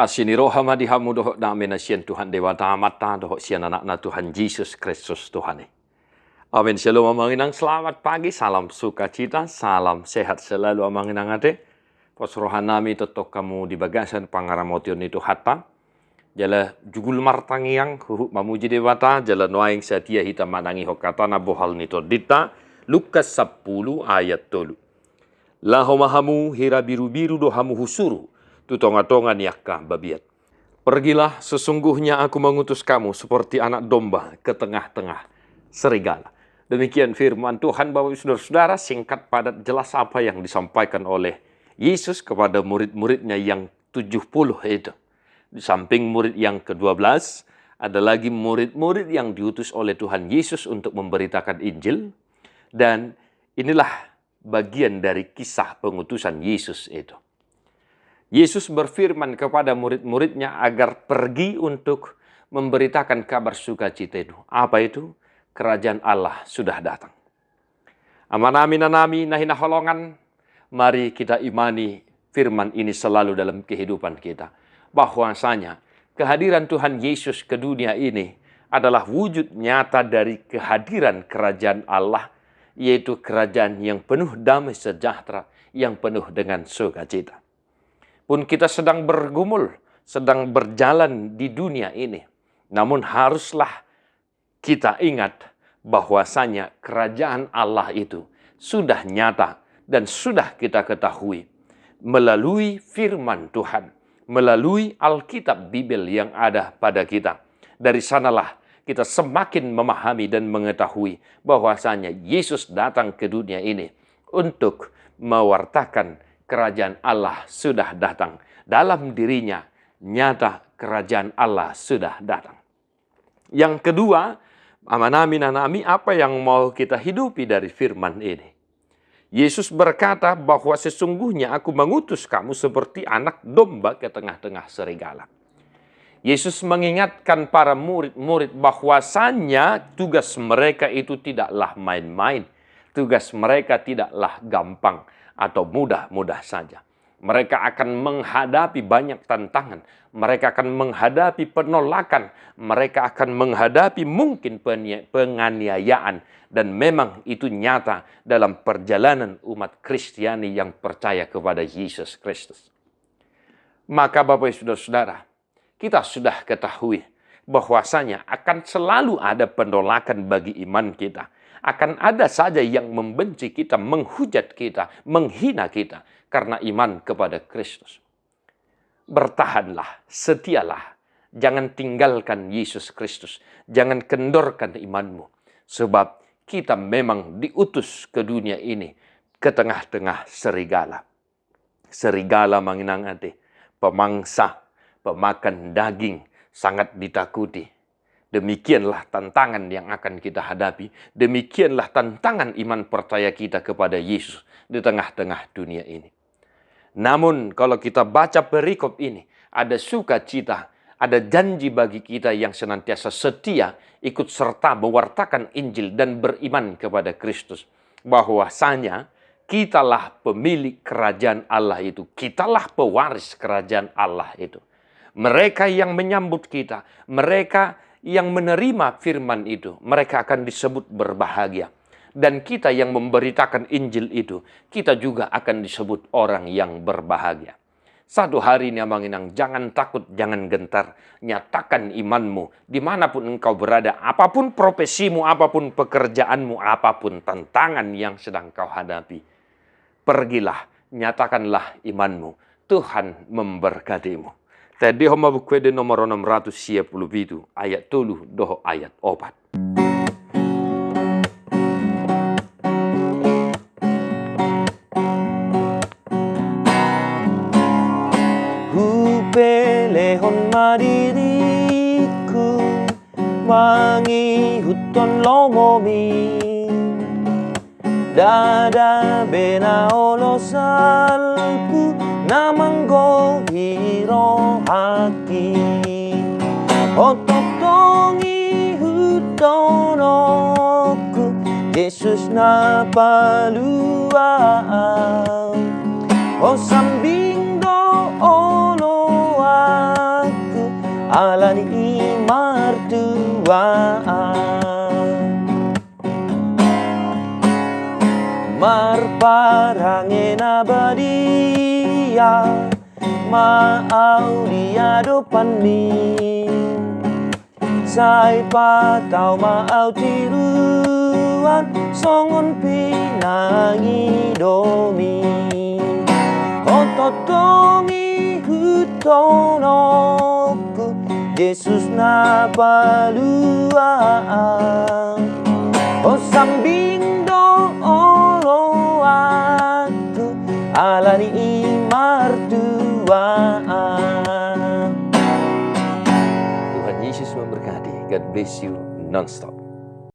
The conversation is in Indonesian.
Asini roha madihamu dohok dame na sian Tuhan Dewa Tamata dohok sian anak na Tuhan Yesus Kristus Tuhan. Amin. Shalom amanginang, selamat pagi, salam sukacita, salam sehat selalu amanginang ate. Pos rohanami totok kamu di bagasan pangaramotion itu hatta. Jala jugul martangiang huhuk mamuji dewata, jala noaing setia hitam manangi hokatana bohal nito dita. Lukas 10 ayat 3. Laho mahamu hira biru-biru dohamu husuru. Tutonga-tonga niakka babiat. Pergilah, sesungguhnya aku mengutus kamu seperti anak domba ke tengah-tengah serigala. Demikian firman Tuhan. Bapak saudara-saudara, singkat padat jelas apa yang disampaikan oleh Yesus kepada murid-muridnya yang 70 itu. Di samping murid yang ke-12, ada lagi murid-murid yang diutus oleh Tuhan Yesus untuk memberitakan Injil. Dan inilah bagian dari kisah pengutusan Yesus itu. Yesus berfirman kepada murid-muridnya agar pergi untuk memberitakan kabar sukacita itu. Apa itu? Kerajaan Allah sudah datang. Amanami nanami nahina holongan. Mari kita imani firman ini selalu dalam kehidupan kita. Bahwasanya kehadiran Tuhan Yesus ke dunia ini adalah wujud nyata dari kehadiran kerajaan Allah. Yaitu kerajaan yang penuh damai sejahtera, yang penuh dengan sukacita. Pun kita sedang bergumul, sedang berjalan di dunia ini. Namun haruslah kita ingat bahwasanya kerajaan Allah itu sudah nyata dan sudah kita ketahui melalui firman Tuhan, melalui Alkitab Bible yang ada pada kita. Dari sanalah kita semakin memahami dan mengetahui bahwasanya Yesus datang ke dunia ini untuk mewartakan kerajaan Allah sudah datang. Dalam dirinya nyata kerajaan Allah sudah datang. Yang kedua, amanami nanami, apa yang mau kita hidupi dari firman ini? Yesus berkata bahwa sesungguhnya aku mengutus kamu seperti anak domba ke tengah-tengah serigala. Yesus mengingatkan para murid-murid bahwasannya tugas mereka itu tidaklah main-main. Tugas mereka tidaklah gampang atau mudah-mudah saja. Mereka akan menghadapi banyak tantangan. Mereka akan menghadapi penolakan. Mereka akan menghadapi mungkin penganiayaan. Dan memang itu nyata dalam perjalanan umat Kristiani yang percaya kepada Yesus Kristus. Maka Bapak Ibu Saudara, kita sudah ketahui bahwasanya akan selalu ada penolakan bagi iman kita. Akan ada saja yang membenci kita, menghujat kita, menghina kita karena iman kepada Kristus. Bertahanlah, setialah, jangan tinggalkan Yesus Kristus, jangan kendorkan imanmu. Sebab kita memang diutus ke dunia ini ke tengah-tengah serigala. Serigala manginang ate, pemangsa, pemakan daging, sangat ditakuti. Demikianlah tantangan yang akan kita hadapi. Demikianlah tantangan iman percaya kita kepada Yesus di tengah-tengah dunia ini. Namun kalau kita baca perikop ini, ada sukacita, ada janji bagi kita yang senantiasa setia, ikut serta mewartakan Injil dan beriman kepada Kristus. Bahwasanya kitalah pemilik kerajaan Allah itu. Kitalah pewaris kerajaan Allah itu. Mereka yang menyambut kita, mereka yang menerima firman itu, mereka akan disebut berbahagia. Dan kita yang memberitakan Injil itu, kita juga akan disebut orang yang berbahagia. Satu hari ini amanginang, jangan takut, jangan gentar. Nyatakan imanmu dimanapun engkau berada. Apapun profesimu, apapun pekerjaanmu, apapun tantangan yang sedang kau hadapi. Pergilah, nyatakanlah imanmu. Tuhan memberkatimu. Tadi homa buku nomor 670 ayat 3 doho ayat 4. Hupelehon maririku mangi huton lomomi dada bena olosalku namanggo hiro haki ototongi hutonoku Yesus na paluang o sambing do oloa Marparangin abadia Mau dia depan mi Sai patau mau tiruan Songon pinangi domi Ototongi hutonoku Yesus na paluang O sambing do olo aku Alani imartuaan. Tuhan Yesus memberkati. God bless you non-stop.